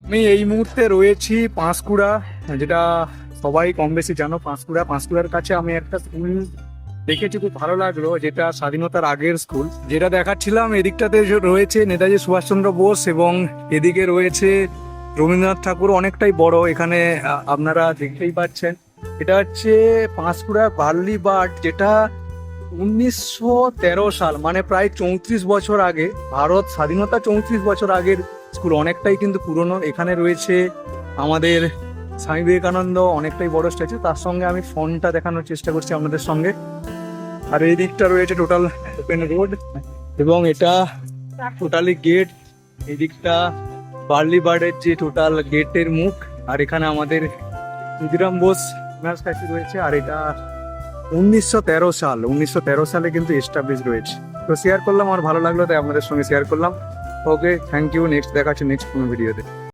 আমি এই মুহূর্তে রয়েছি পাঁশকুড়া, যেটা সবাই কম বেশি জানো। পাঁশকুড়ার কাছে আমি একটা স্কুল দেখেছি, খুব ভালো লাগলো, যেটা স্বাধীনতার আগের স্কুল। যেটা দেখাচ্ছিলাম, এদিকটাতে রয়েছে নেতাজি সুভাষচন্দ্র বোস এবং এদিকে রয়েছে রবীন্দ্রনাথ ঠাকুর, অনেকটাই বড়। এখানে আপনারা দেখতেই পাচ্ছেন, এটা হচ্ছে পাঁশকুড়া বার্লি বার্ড, যেটা 1913 সাল, মানে প্রায় 34 বছর আগে, ভারত স্বাধীনতা 34 বছর আগের স্কুল, অনেকটাই কিন্তু পুরনো। এখানে রয়েছে আমাদের স্বামী বিবেকানন্দ, অনেকটাই বড় স্ট্যাচু। তার সঙ্গে আমি ফোনটা দেখানোর চেষ্টা করছি আপনাদের সঙ্গে। আর এই দিকটা রয়েছে টোটাল ওপেন রোড, এবং এটা টোটালি গেট। এই দিকটা বার্লি বার্ডের যে টোটাল গেটের মুখ, আর এখানে আমাদের ক্ষুদিরাম বোস স্ট্যাচু রয়েছে। আর এটা 1913 সালে কিন্তু এস্টাবলিশ রয়েছে। তো শেয়ার করলাম, আমার ভালো লাগলো, তাই আপনাদের সঙ্গে শেয়ার করলাম। ওকে, থ্যাংক ইউ। নেক্সট দেখাচ্ছি নেক্সট কোনো ভিডিওতে।